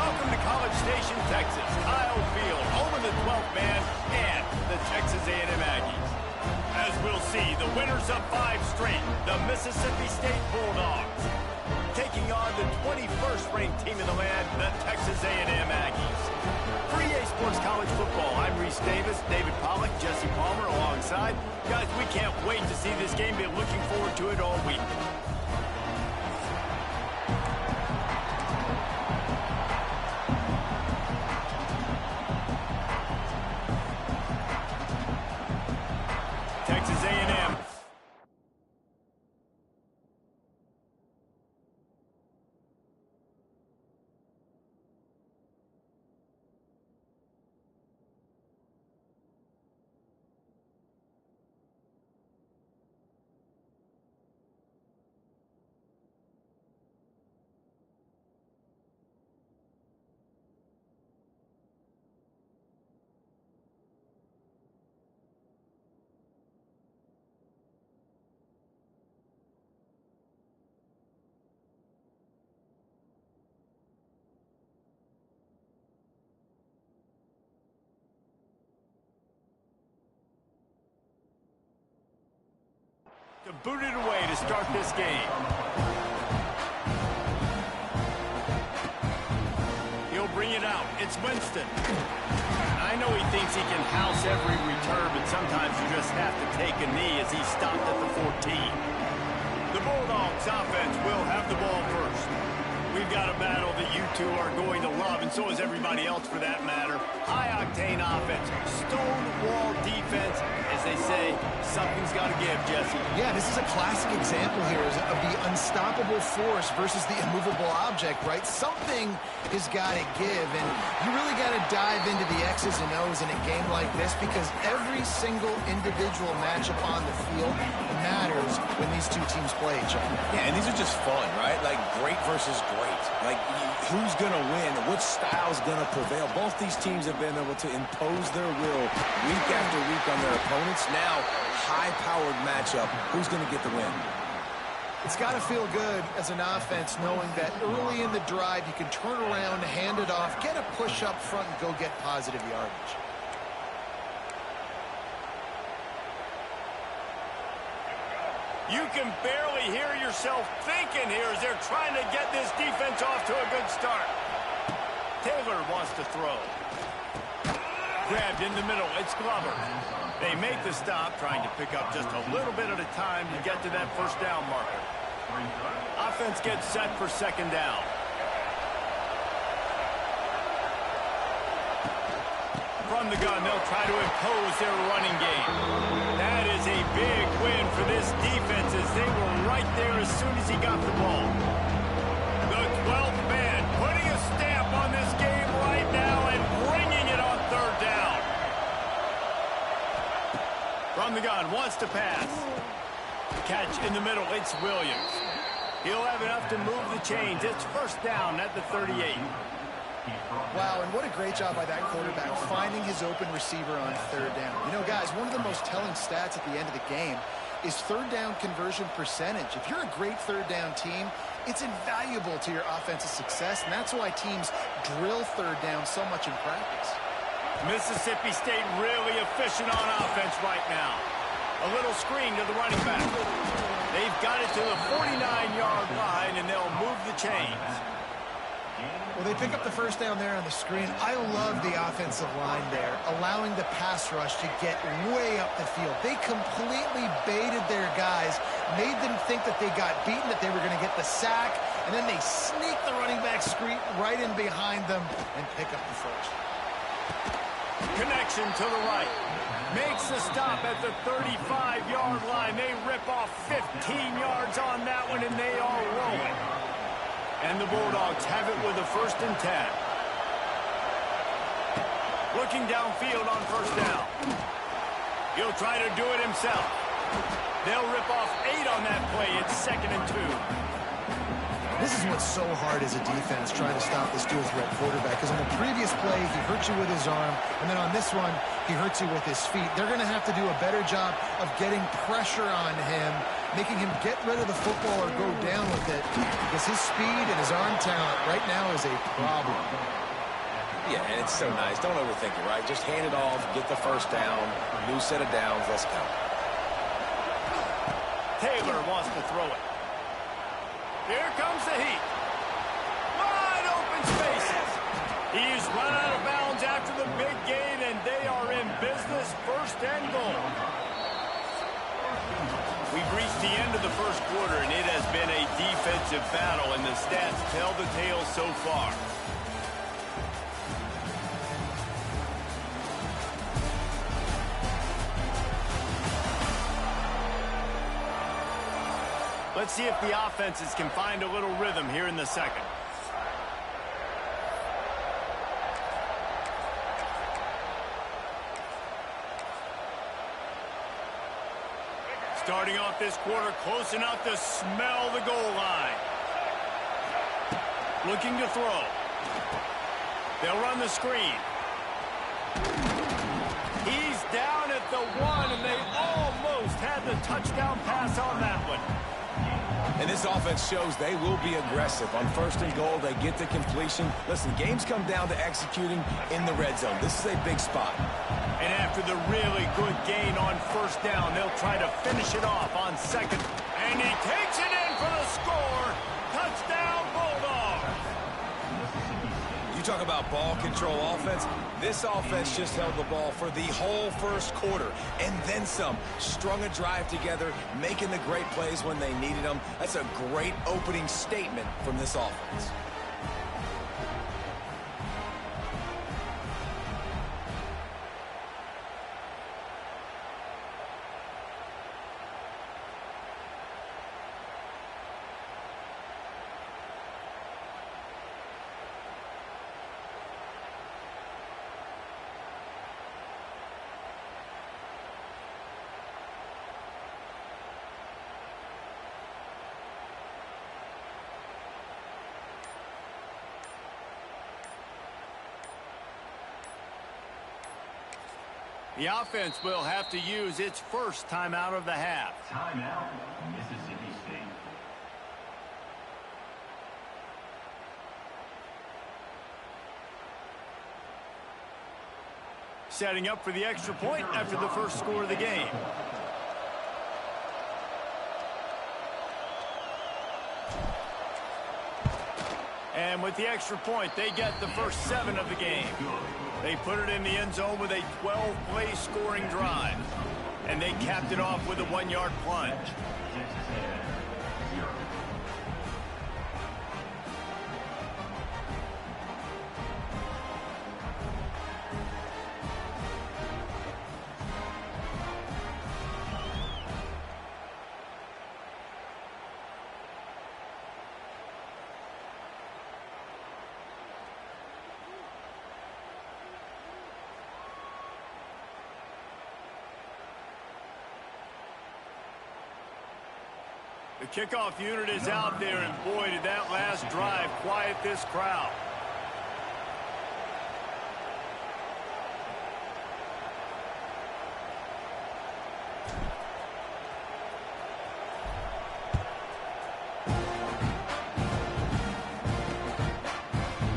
Welcome to College Station, Texas, Kyle Field, home of the 12th man and the Texas A&M Aggies. As we'll see, the winners of 5 straight, the Mississippi State Bulldogs, taking on the 21st ranked team in the land, the Texas A&M Aggies. For EA Sports College Football, I'm Reese Davis, David Pollack, Jesse Palmer alongside. Guys, we can't wait to see this game. Been looking forward to it all week. Texas A&M. To boot it away to start this game. He'll bring it out. It's Winston. I know he thinks he can house every return, but sometimes you just have to take a knee as he stopped at the 14. The Bulldogs offense will have the ball first. We've got a battle that you two are going to love, and so is everybody else for that matter. High-octane offense, stonewall defense. As they say, something's got to give, Jesse. Yeah, this is a classic example here of the unstoppable force versus the immovable object, right? Something has got to give, and you really got to dive into the X's and O's in a game like this because every single individual matchup on the field matters when these two teams play each other. Yeah, and these are just fun, right? Like great versus great. Like who's going to win? Which style's going to prevail? Both these teams have been able to impose their will week after week on their opponents. Now, high-powered matchup. Who's going to get the win? It's got to feel good as an offense knowing that early in the drive you can turn around, hand it off, get a push up front, and go get positive yardage. You can barely hear yourself thinking here as they're trying to get this defense off to a good start. Taylor wants to throw. Grabbed in the middle. It's Glover. They make the stop, trying to pick up just a little bit at a time to get to that first down marker. Offense gets set for second down. From the gun, they'll try to impose their running game. That is a big win for this defense as they were right there as soon as he got the ball. The 12th man putting a stamp on this game right now and bringing it on third down. From the gun, wants to pass. Catch in the middle, it's Williams. He'll have enough to move the chains. It's first down at the 38. Wow, and what a great job by that quarterback finding his open receiver on third down. You know, guys, one of the most telling stats at the end of the game is third down conversion percentage. If you're a great third down team, it's invaluable to your offensive success, and that's why teams drill third down so much in practice. Mississippi State really efficient on offense right now. A little screen to the running back. They've got it to the 49-yard line, and they'll move the chains. Well, they pick up the first down there on the screen. I love the offensive line there, allowing the pass rush to get way up the field. They completely baited their guys, made them think that they got beaten, that they were going to get the sack, and then they sneak the running back screen right in behind them and pick up the first. Connection to the right. Makes the stop at the 35-yard line. They rip off 15 yards on that one, and they are rolling. And the Bulldogs have it with a 1st and 10. Looking downfield on first down. He'll try to do it himself. They'll rip off 8 on that play. It's 2nd and 2. This is what's so hard as a defense, trying to stop this dual threat quarterback, because on the previous play, he hurt you with his arm, and then on this one, he hurts you with his feet. They're going to have to do a better job of getting pressure on him, making him get rid of the football or go down with it, because his speed and his arm talent right now is a problem. Yeah, and it's so nice. Don't overthink it, right? Just hand it off, get the first down, new set of downs, let's go. Taylor wants to throw it. Here comes the heat. Wide open spaces. He's run out of bounds after the big gain, and they are in business, first and goal. We've reached the end of the first quarter, and it has been a defensive battle, and the stats tell the tale so far. Let's see if the offenses can find a little rhythm here in the second. Starting off this quarter close enough to smell the goal line. Looking to throw. They'll run the screen. He's down at the 1, and they almost had the touchdown pass on that one. And this offense shows they will be aggressive. On first and goal, they get the completion. Listen, games come down to executing in the red zone. This is a big spot. And after the really good gain on first down, they'll try to finish it off on second. And he takes it in for the score. Touchdown, Bulldogs. You talk about ball control offense. This offense just held the ball for the whole first quarter and then some. Strung a drive together, making the great plays when they needed them. That's a great opening statement from this offense. The offense will have to use its first timeout of the half. Timeout, Mississippi State. Setting up for the extra point after the first score of the game. And with the extra point, they get the first 7 of the game. They put it in the end zone with a 12-play scoring drive. And they capped it off with a 1-yard plunge. The kickoff unit is out there, and boy, did that last drive quiet this crowd.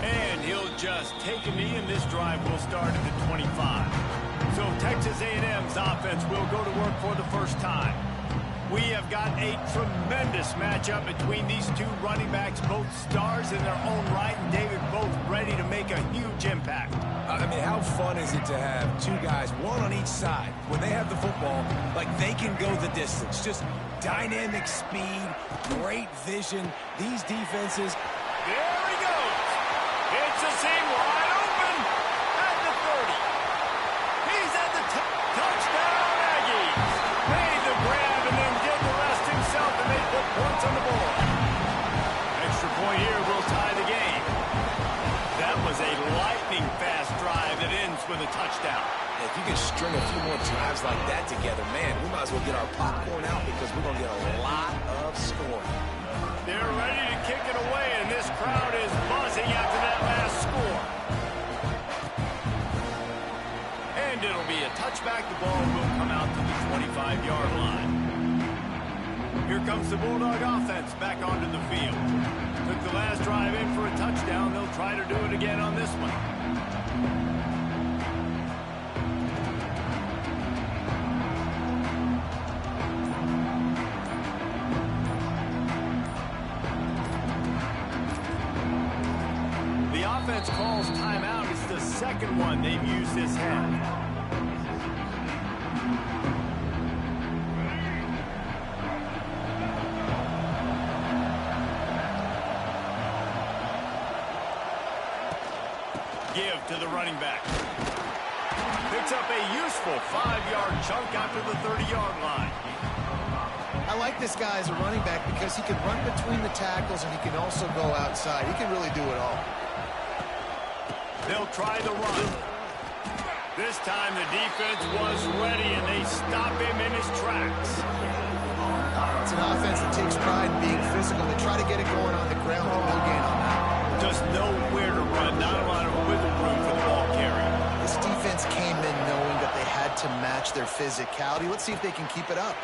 And he'll just take a knee, and this drive will start at the 25. So Texas A&M's offense will go to work for the first time. We have got a tremendous matchup between these two running backs, both stars in their own right, and David, both ready to make a huge impact. I mean, how fun is it to have two guys, one on each side, when they have the football, like they can go the distance. Just dynamic speed, great vision. These defenses. There he goes. It's a seam wide open at the 30. He's at the touchdown, Aggies. Made the grab and then did the rest himself, and they put points on the board. Extra point here will tie the game. That was a lightning-fast drive that ends with a touchdown. If you can string a few more drives like that together, man, we might as well get our popcorn out because we're going to get a lot of scoring. They're ready to kick it away, and this crowd is buzzing after that last score. And it'll be a touchback. The ball will come out to the 25-yard line. Here comes the Bulldog offense back onto the field. Took the last drive in for a touchdown. They'll try to do it again on this one. The offense calls timeout. It's the second one they've used this half. Give to the running back. Picks up a useful 5-yard chunk after the 30-yard line. I like this guy as a running back because he can run between the tackles and he can also go outside. He can really do it all. They'll try the run. This time the defense was ready and they stop him in his tracks. It's an offense that takes pride in being physical. They try to get it going on the ground, but no gain on that. Just nowhere to run, not a lot of wiggle room for the ball carrier. This defense came in knowing that they had to match their physicality. Let's see if they can keep it up.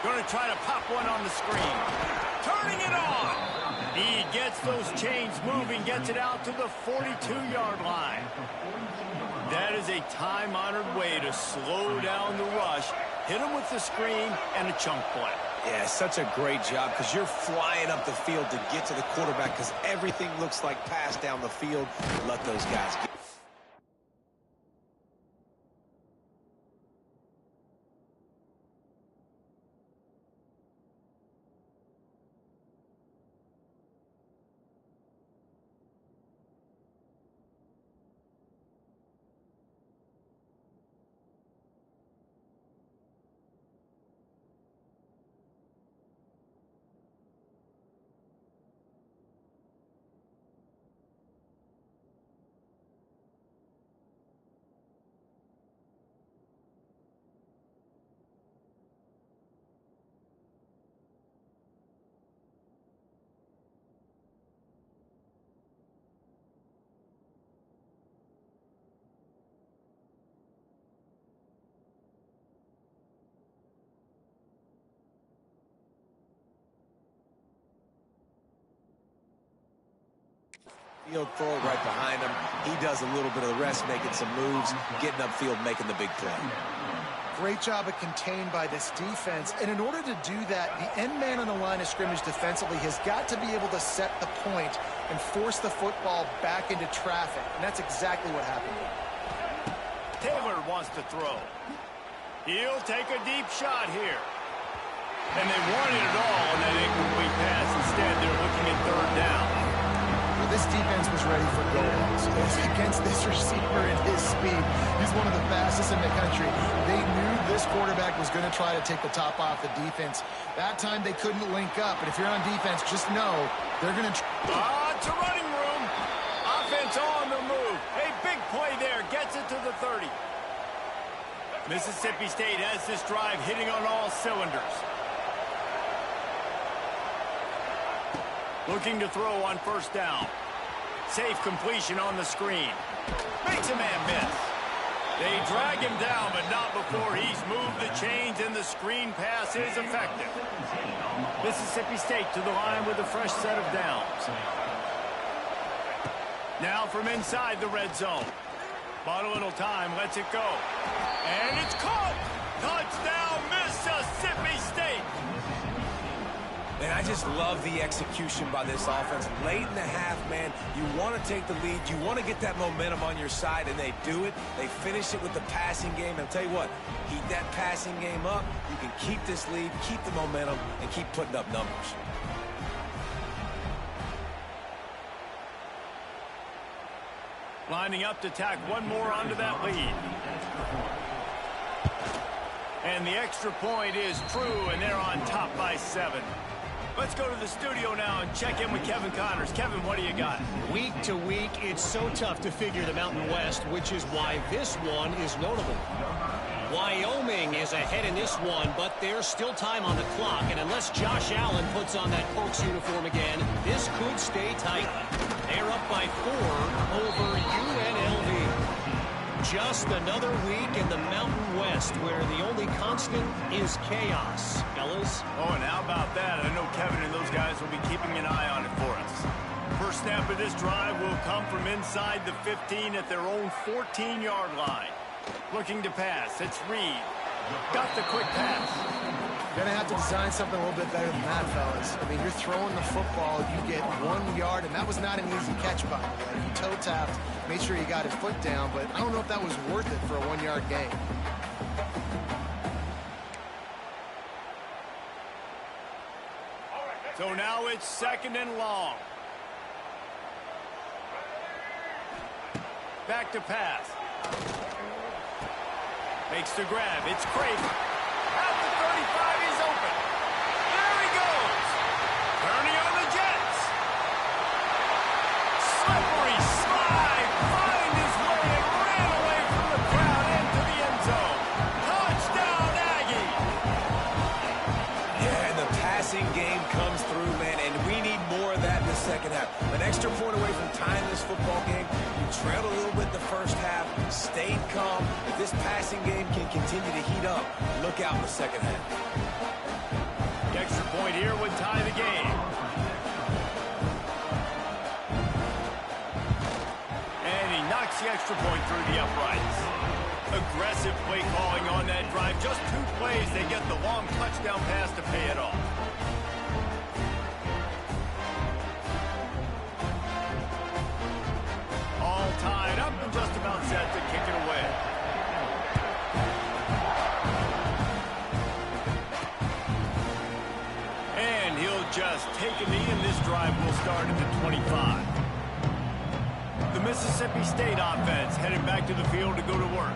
Going to try to pop one on the screen. Turning it on. He gets those chains moving, gets it out to the 42-yard line. That is a time-honored way to slow down the rush, hit him with the screen, and a chunk play. Yeah, such a great job because you're flying up the field to get to the quarterback because everything looks like pass down the field. Let those guys get. Field throw right behind him. He does a little bit of the rest, making some moves, getting upfield, making the big play. Great job of contained by this defense. And in order to do that, the end man on the line of scrimmage defensively has got to be able to set the point and force the football back into traffic. And that's exactly what happened. Taylor wants to throw. He'll take a deep shot here. And they wanted it all on that incomplete pass. Instead, they're looking at third down. This defense was ready for goals. Against this receiver and his speed, he's one of the fastest in the country. They knew this quarterback was going to try to take the top off the defense. That time they couldn't link up, but if you're on defense, just know they're going to... It's a running room. Offense on the move. A big play there. Gets it to the 30. Mississippi State has this drive hitting on all cylinders. Looking to throw on first down. Safe completion on the screen. Makes a man miss. They drag him down, but not before he's moved the chains, and the screen pass is effective. Mississippi State to the line with a fresh set of downs. Now from inside the red zone. Bought a little time, lets it go. And it's caught! Touchdown, Mississippi State! And I just love the execution by this offense. Late in the half, man, you want to take the lead. You want to get that momentum on your side, and they do it. They finish it with the passing game. And I'll tell you what, keep that passing game up. You can keep this lead, keep the momentum, and keep putting up numbers. Lining up to tack one more onto that lead. And the extra point is true, and they're on top by 7. Let's go to the studio now and check in with Kevin Connors. Kevin, what do you got? Week to week, it's so tough to figure the Mountain West, which is why this one is notable. Wyoming is ahead in this one, but there's still time on the clock, and unless Josh Allen puts on that Pokes uniform again, this could stay tight. They're up by 4 over UNLV. Just another week in the Mountain West, where the only constant is chaos. Fellas? Oh, and how about that? I know Kevin and those guys will be keeping an eye on it for us. First snap of this drive will come from inside the 15 at their own 14-yard line. Looking to pass. It's Reed. Got the quick pass. You're going to have to design something a little bit better than that, fellas. I mean, you're throwing the football, you get 1 yard, and that was not an easy catch, by the way. He toe-tapped, made sure he got his foot down, but I don't know if that was worth it for a 1-yard gain. So now it's 2nd and long. Back to pass. Makes the grab. It's Craven. At the 35, he's open. There he goes. Turning on the Jets. Slippery slide. Find his way and ran away from the crowd into the end zone. Touchdown, Aggie. Yeah, and the passing game comes through, man, and we need more of that in the second half. An extra point away from tying this football game. You trailed a little bit the first half, stayed calm. If this passing game can continue to heat up, look out in the second half. The extra point here would tie the game. And he knocks the extra point through the uprights. Aggressive play calling on that drive. Just 2 plays, they get the long touchdown pass to pay it off. All tied up and just about set to kick it away. And he'll just take a knee, and this drive will start at the 25. The Mississippi State offense headed back to the field to go to work.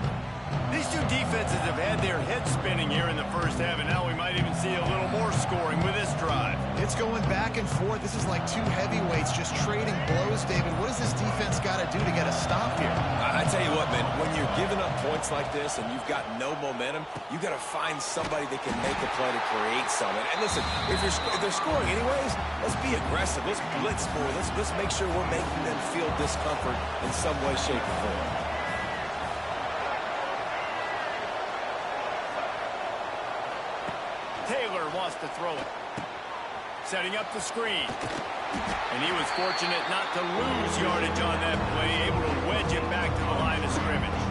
These two defenses have had their heads spinning here in the first half, and now we might even see a little more scoring with this drive. It's going back and forth. This is like 2 heavyweights just trading blows, David. What does this defense got to do to get a stop here? I tell you what, man, when you're giving up points like this and you've got no momentum, you got to find somebody that can make a play to create something. And listen, if they're scoring anyways, let's be aggressive. Let's blitz more. Let's make sure we're making them feel discomfort in some way, shape, or form. Taylor wants to throw it. Setting up the screen. And he was fortunate not to lose yardage on that play, able to wedge it back to the line of scrimmage.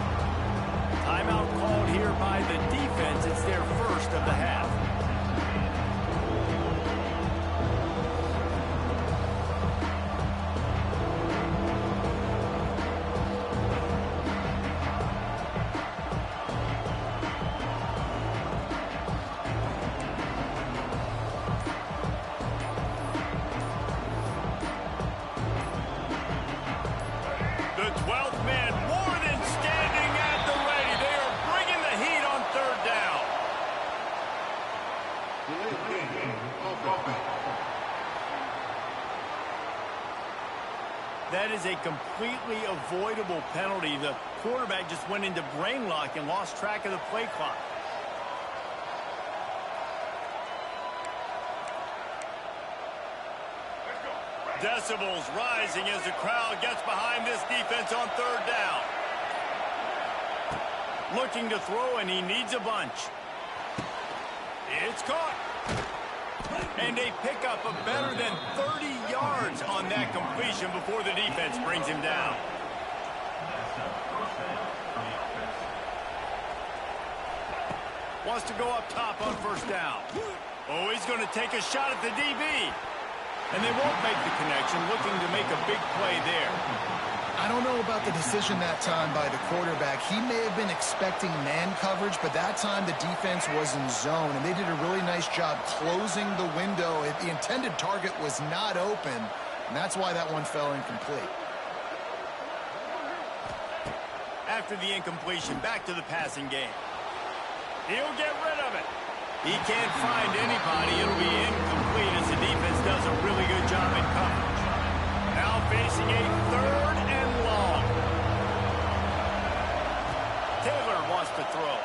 Timeout called here by the defense. It's their first of the half. The 12th man more than standing at the ready. They are bringing the heat on 3rd down. That is a completely avoidable penalty. The quarterback just went into brain lock and lost track of the play clock. Decibels rising as the crowd gets behind this defense on 3rd down. Looking to throw, and he needs a bunch. It's caught. And they pick up a better than 30 yards on that completion before the defense brings him down. Wants to go up top on 1st down. Oh, he's going to take a shot at the DB. And they won't make the connection, looking to make a big play there. I don't know about the decision that time by the quarterback. He may have been expecting man coverage, but that time the defense was in zone, and they did a really nice job closing the window. The intended target was not open, and that's why that one fell incomplete. After the incompletion, back to the passing game. He'll get rid of it. He can't find anybody. It'll be incomplete as the defense does a really good job in coverage. Now facing a 3rd and long. Taylor wants to throw.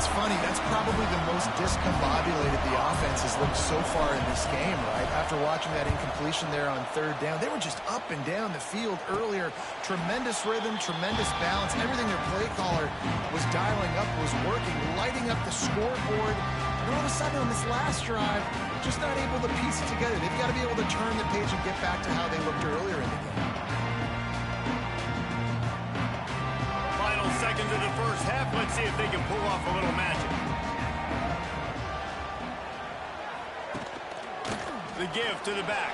it's funny. That's probably the most discombobulated the offense has looked so far in this game, right? After watching that incompletion there on third down, they were just up and down the field earlier. Tremendous rhythm, tremendous balance. Everything their play caller was dialing up was working, lighting up the scoreboard. And all of a sudden on this last drive, just not able to piece it together. They've got to be able to turn the page and get back to how they looked earlier in the game. Seconds of the first half. Let's see if they can pull off a little magic. The give to the back.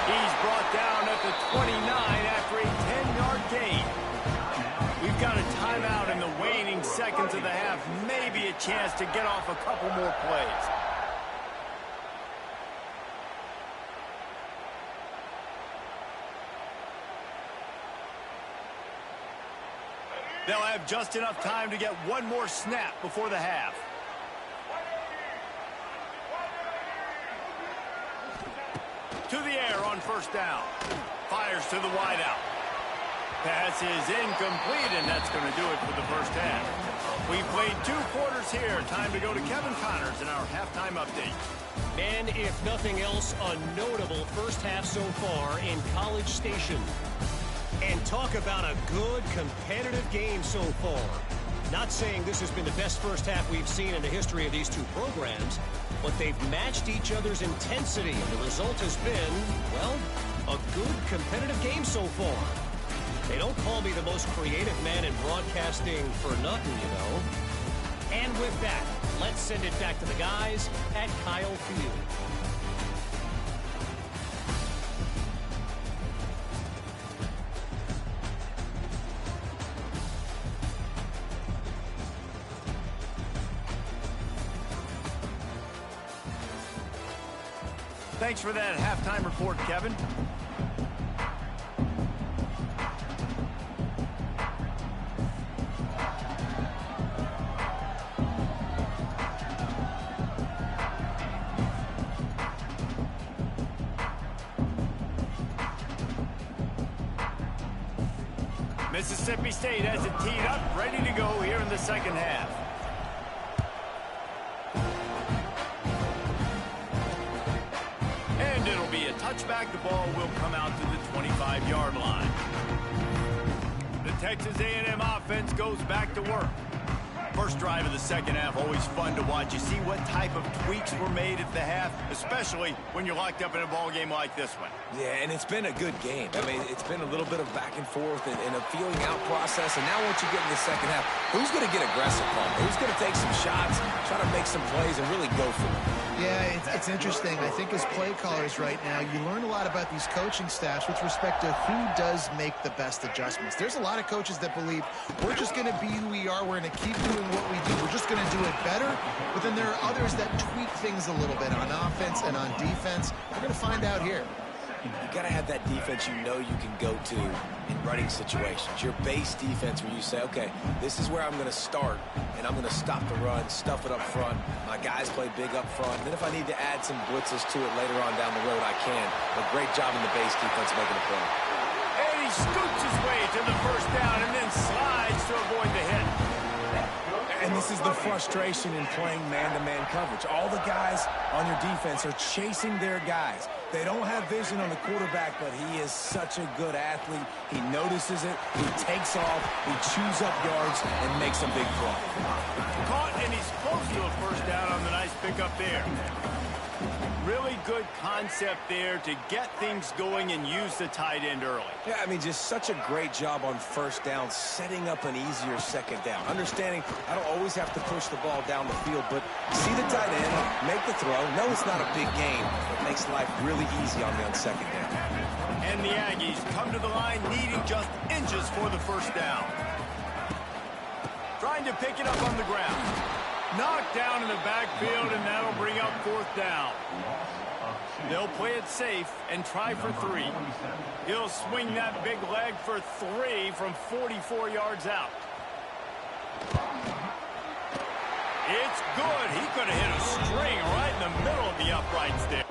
He's brought down at the 29 after a 10-yard gain. We've got a timeout in the waning seconds of the half. Maybe a chance to get off a couple more plays. They'll have just enough time to get one more snap before the half. To the air on first down. Fires to the wideout. Pass is incomplete, and that's going to do it for the first half. We've played 2 quarters here. Time to go to Kevin Connors in our halftime update. And if nothing else, a notable first half so far in College Station. And talk about a good, competitive game so far. Not saying this has been the best first half we've seen in the history of these two programs, but they've matched each other's intensity, and the result has been, well, a good, competitive game so far. They don't call me the most creative man in broadcasting for nothing, you know. And with that, let's send it back to the guys at Kyle Field. Thanks for that halftime report, Kevin. Mississippi State has it teed up, ready to go here in the second half. And it'll be a touchback. The ball will come out to the 25-yard line. The Texas A&M offense goes back to work. First drive of the second half, always fun to watch. You see what type of tweaks were made at the half, especially when you're locked up in a ball game like this one. Yeah, and it's been a good game. I mean, it's been a little bit of back and forth and a feeling out process. And now once you get in the second half, who's going to get aggressive, Paul? Who's going to take some shots, try to make some plays, and really go for it? Yeah, it's interesting. I think as play callers right now, you learn a lot about these coaching staffs with respect to who does make the best adjustments. There's a lot of coaches that believe we're just going to be who we are. We're going to keep doing what we do. We're just going to do it better. But then there are others that tweak things a little bit on offense and on defense. We're going to find out here. You got to have that defense you know you can go to in running situations. Your base defense where you say, okay, this is where I'm going to start, and I'm going to stop the run, stuff it up front. My guys play big up front. And then if I need to add some blitzes to it later on down the road, I can. But great job in the base defense making a play. And he scoots his way to the first down and then slides to avoid the hit. And this is the frustration in playing man-to-man coverage. All the guys on your defense are chasing their guys. They don't have vision on the quarterback, but he is such a good athlete. He notices it, he takes off, he chews up yards, and makes a big play. Caught, and he's close to a first down on the nice pickup there. Really good concept there to get things going and use the tight end early. Yeah, I mean, just such a great job on first down, setting up an easier second down. Understanding I don't always have to push the ball down the field, but see the tight end, make the throw. No, it's not a big game, but makes life really easy on me on second down. And the Aggies come to the line needing just inches for the first down. Trying to pick it up on the ground. Knocked down in the backfield, and that'll bring up fourth down. They'll play it safe and try for 3. He'll swing that big leg for 3 from 44 yards out. It's good. He could have hit a string right in the middle of the uprights there.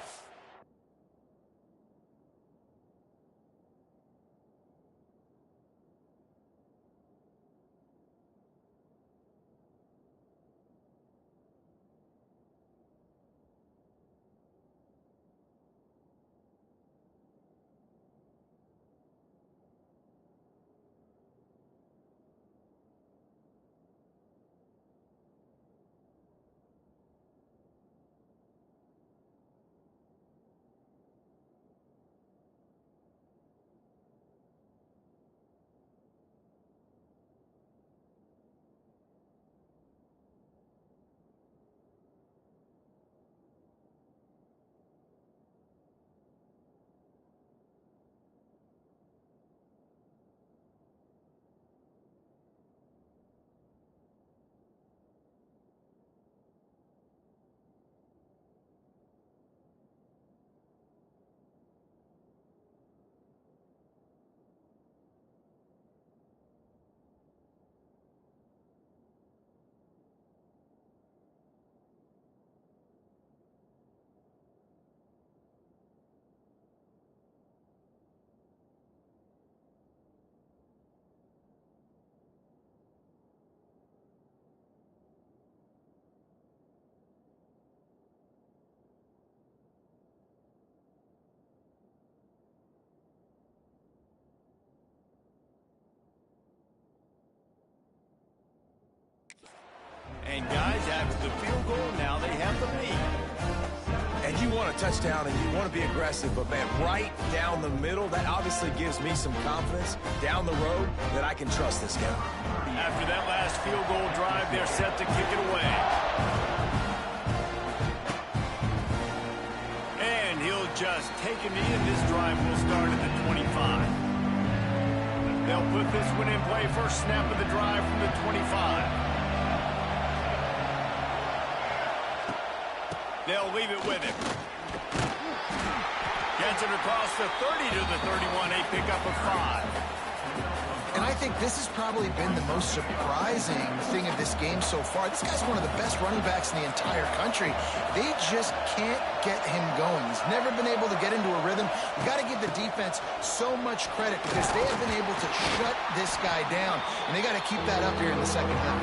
And guys, after the field goal, now they have the lead. And you want a touchdown and you want to be aggressive, but man, right down the middle, that obviously gives me some confidence down the road that I can trust this guy. After that last field goal drive, they're set to kick it away. And he'll just take a knee, and this drive will start at the 25. They'll put this one in play. First snap of the drive from the 25. They'll leave it with him. Gets it across the 30 to the 31. A pickup of 5. And I think this has probably been the most surprising thing of this game so far. This guy's one of the best running backs in the entire country. They just can't get him going. He's never been able to get into a rhythm. You got to give the defense so much credit because they have been able to shut this guy down. And they got to keep that up here in the second half.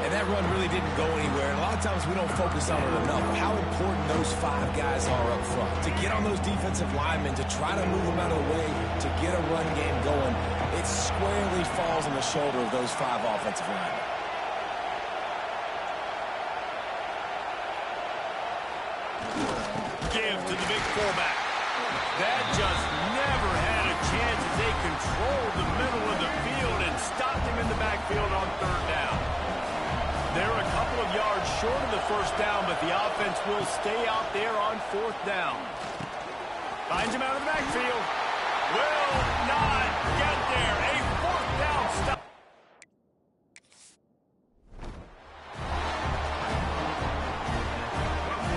And that run really didn't go anywhere. And a lot of times we don't focus on it enough. How important those 5 guys are up front. To get on those defensive linemen, to try to move them out of the way, to get a run game going, it squarely falls on the shoulder of those 5 offensive linemen. Give to the big fullback. That just never had a chance as they controlled the middle of the field and stopped him in the backfield on 3rd down. They're a couple of yards short of the first down, but the offense will stay out there on 4th down. Finds him out of the backfield. Will not get there. A 4th down stop.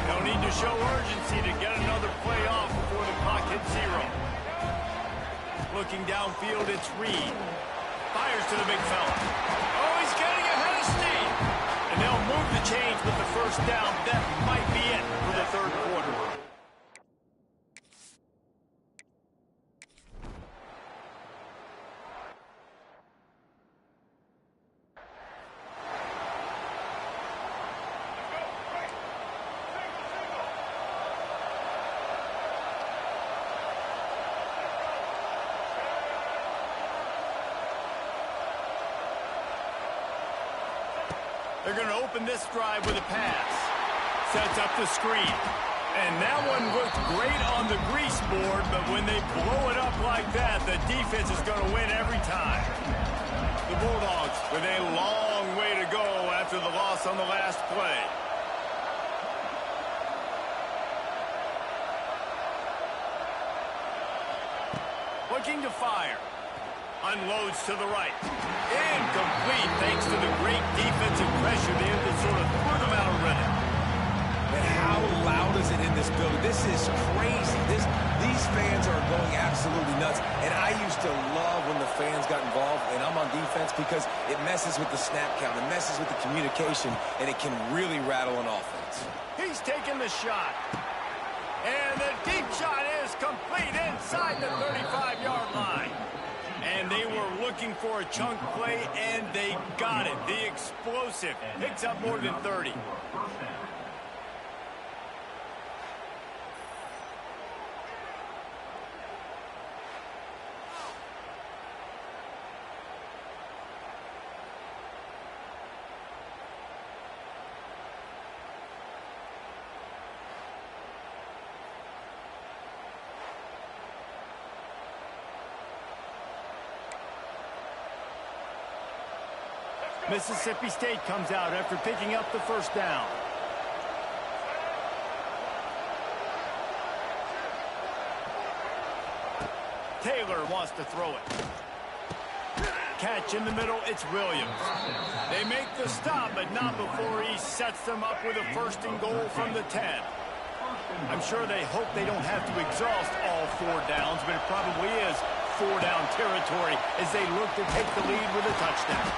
No need to show urgency to get another play off before the clock hits 0. Looking downfield, it's Reed. Fires to the big fella. Oh, he's getting ahead of steam. And they'll move the chains with the first down. That might be it for the 3rd quarter. They're going to open this drive with a pass. Sets up the screen. And that one looked great on the grease board, but when they blow it up like that, the defense is going to win every time. The Bulldogs with a long way to go after the loss on the last play. Looking to fire. Unloads to the right. Incomplete thanks to the great defensive pressure there that sort of threw them out of rhythm. And how loud is it in this building? This is crazy. These fans are going absolutely nuts. And I used to love when the fans got involved, and I'm on defense because it messes with the snap count. It messes with the communication, and it can really rattle an offense. He's taking the shot. And the deep shot is complete inside the 35-yard line. And they were looking for a chunk play, and they got it. The explosive picks up more than 30. Mississippi State comes out after picking up the first down. Taylor wants to throw it. Catch in the middle, it's Williams. They make the stop, but not before he sets them up with a 1st and goal from the 10. I'm sure they hope they don't have to exhaust all 4 downs, but it probably is 4-down territory as they look to take the lead with a touchdown.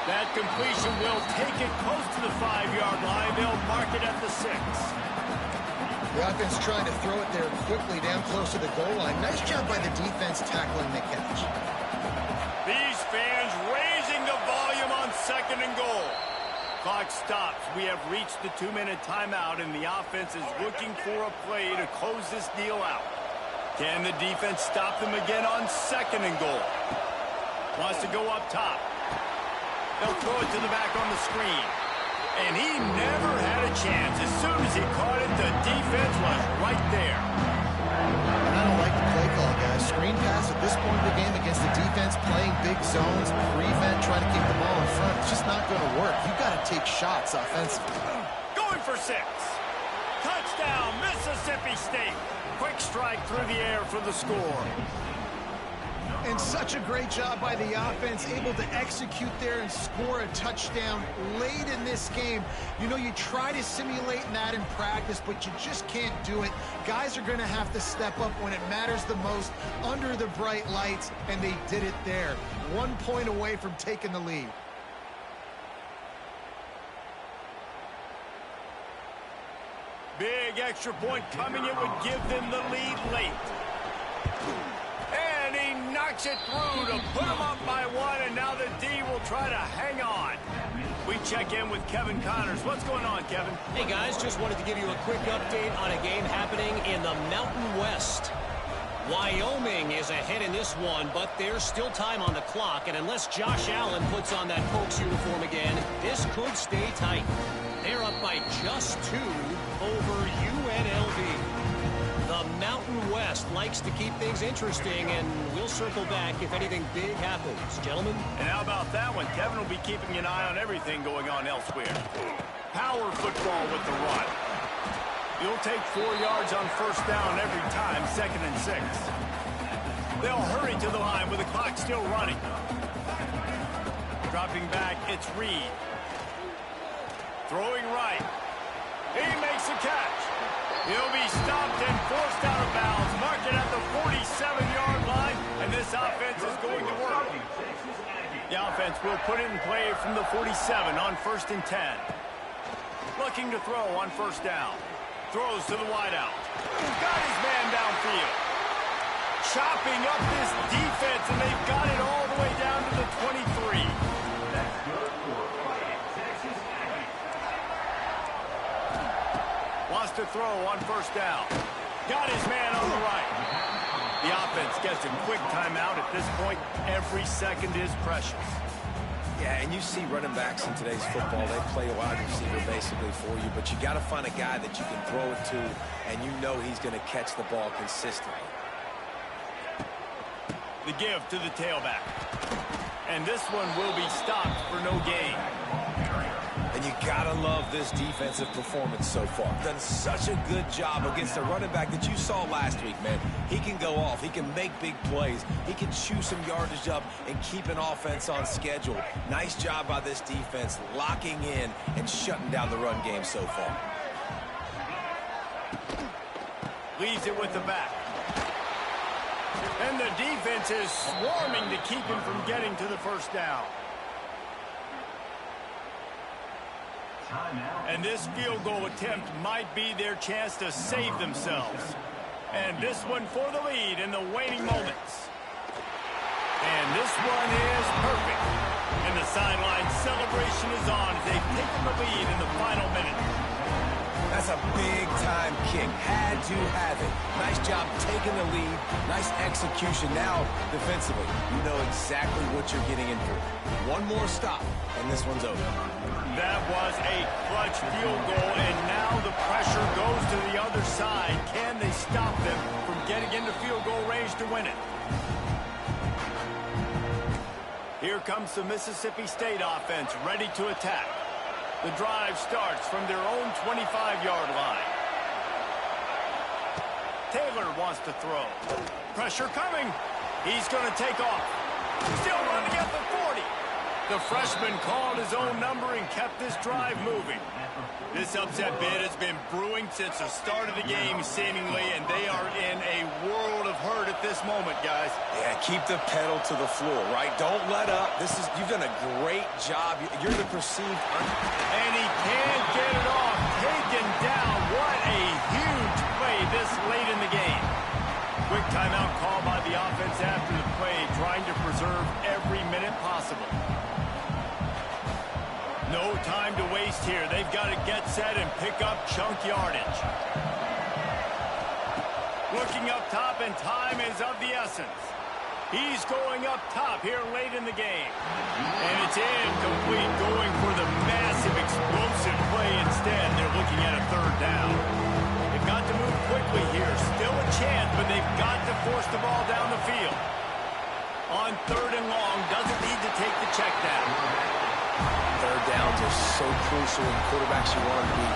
That completion will take it close to the 5-yard line. They'll mark it at the 6. The offense trying to throw it there quickly down close to the goal line. Nice job by the defense tackling the catch. These fans raising the volume on 2nd and goal. Clock stops. We have reached the 2-minute timeout, and the offense is looking for a play to close this deal out. Can the defense stop them again on 2nd and goal? Wants to go up top. They'll throw it to the back on the screen. And he never had a chance. As soon as he caught it, the defense was right there. I don't like the play call, guys. Screen pass at this point of the game against the defense, playing big zones, prevent, trying to keep the ball in front. It's just not going to work. You've got to take shots offensively. Going for 6. Touchdown, Mississippi State. Quick strike through the air for the score. And such a great job by the offense, able to execute there and score a touchdown late in this game. You know, you try to simulate that in practice, but you just can't do it. Guys are going to have to step up when it matters the most under the bright lights, and they did it there. 1 point away from taking the lead. Big extra point coming. It would give them the lead late. And he knocks it through to put them up by 1, and now the D will try to hang on. We check in with Kevin Connors. What's going on, Kevin? Hey, guys, just wanted to give you a quick update on a game happening in the Mountain West. Wyoming is ahead in this one, but there's still time on the clock, and unless Josh Allen puts on that Pokes uniform again, this could stay tight. They're up by just 2 over UNLV. The Mountain West likes to keep things interesting, and we'll circle back if anything big happens. Gentlemen? And how about that one? Kevin will be keeping an eye on everything going on elsewhere. Power football with the run. You'll take 4 yards on first down every time, 2nd and 6. They'll hurry to the line with the clock still running. Dropping back, it's Reed. Throwing right. He makes a catch. He'll be stopped and forced out of bounds. Mark it at the 47-yard line, and this offense is going to work. The offense will put it in play from the 47 on 1st and 10. Looking to throw on first down. Throws to the wideout. Got his man downfield. Chopping up this defense, and they've got it all the way down to the 23. That's good for Fighting Texas Aggies. Wants to throw on first down. Got his man on the right. The offense gets a quick timeout at this point. Every second is precious. Yeah, and you see running backs in today's football, they play a wide receiver basically for you, but you got to find a guy that you can throw it to, and you know he's going to catch the ball consistently. The give to the tailback. And this one will be stopped for no gain. And you gotta love this defensive performance so far. Done such a good job against a running back that you saw last week, man. He can go off. He can make big plays. He can chew some yardage up and keep an offense on schedule. Nice job by this defense locking in and shutting down the run game so far. Leaves it with the back. And the defense is swarming to keep him from getting to the first down. And this field goal attempt might be their chance to save themselves. And this one for the lead in the waning moments. And this one is perfect. And the sideline celebration is on as they've taken the lead in the final minute. That's a big-time kick. Had to have it. Nice job taking the lead. Nice execution. Now, defensively, you know exactly what you're getting in for. One more stop, and this one's over. That was a clutch field goal, and now the pressure goes to the other side. Can they stop them from getting into field goal range to win it? Here comes the Mississippi State offense ready to attack. The drive starts from their own 25-yard line. Taylor wants to throw. Pressure coming. He's going to take off. Still running at the 40. The freshman called his own number and kept this drive moving. This upset bid has been brewing since the start of the game, seemingly, and they are in a world of hurt at this moment, guys. Yeah, keep the pedal to the floor, right? Don't let up. You've done a great job. You're the perceived... And he can't get it off. Taken down. What a huge play this late in the game. Quick timeout call by the offense after the play, trying to preserve every minute possible. No time to waste here. They've got to get set and pick up chunk yardage. Looking up top, and time is of the essence. He's going up top here late in the game. And it's incomplete, going for the massive explosive play instead. They're looking at a third down. They've got to move quickly here. Still a chance, but they've got to force the ball down the field. On third and long, doesn't need to take the check down. Third downs are so crucial, and quarterbacks, you want them to be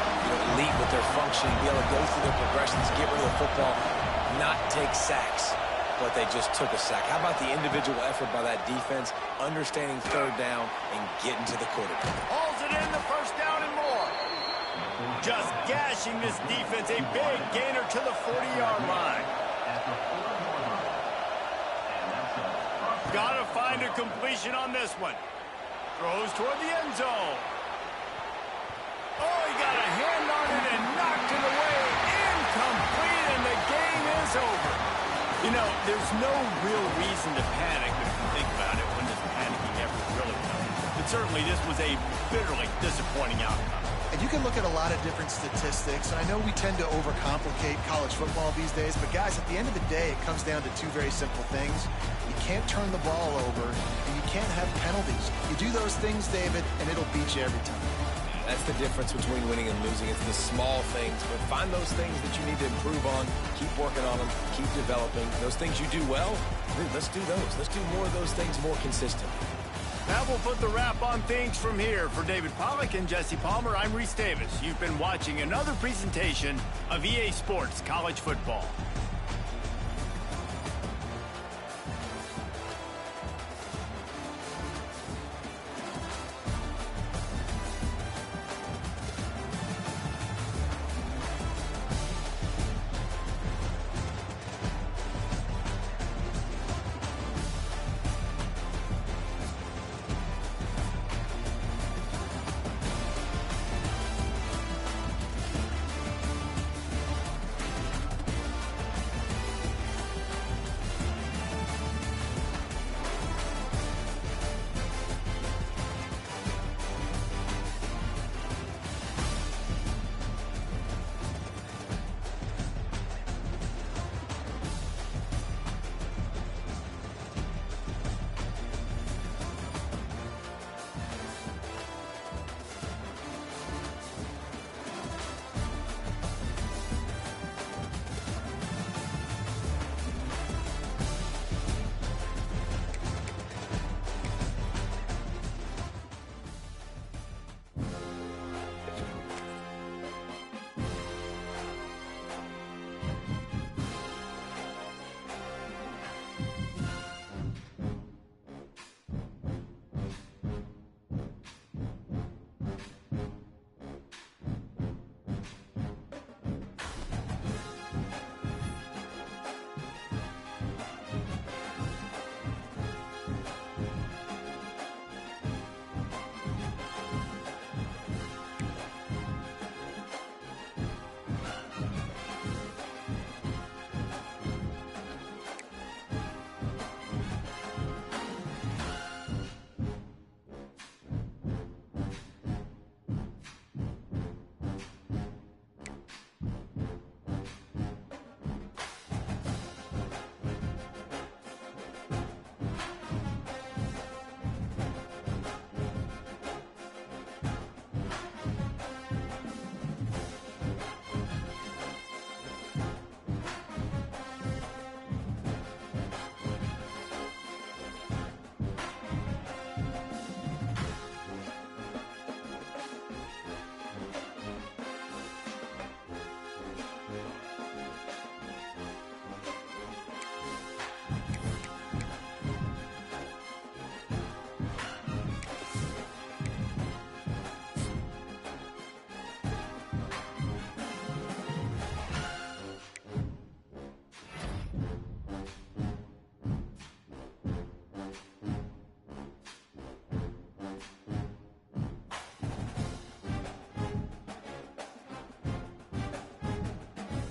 elite with their function, be able to go through their progressions, get rid of the football, not take sacks. But they just took a sack. How about the individual effort by that defense, understanding third down and getting to the quarterback? Hauls it in, the first down and more. Just gashing this defense, a big gainer to the 40-yard line. Got to find a completion on this one. Throws toward the end zone. Oh, he got a hand on it and knocked it away. Incomplete, and the game is over. You know, there's no real reason to panic if you think about it when this panicking ever really comes. But certainly this was a bitterly disappointing outcome. And you can look at a lot of different statistics, and I know we tend to overcomplicate college football these days, but guys, at the end of the day, it comes down to two very simple things. You can't turn the ball over, and you can't have penalties. You do those things, David, and it'll beat you every time. That's the difference between winning and losing. It's the small things, but find those things that you need to improve on, keep working on them, keep developing. Those things you do well, let's do those. Let's do more of those things more consistently. That will put the wrap on things from here. For David Pollack and Jesse Palmer, I'm Reese Davis. You've been watching another presentation of EA Sports College Football.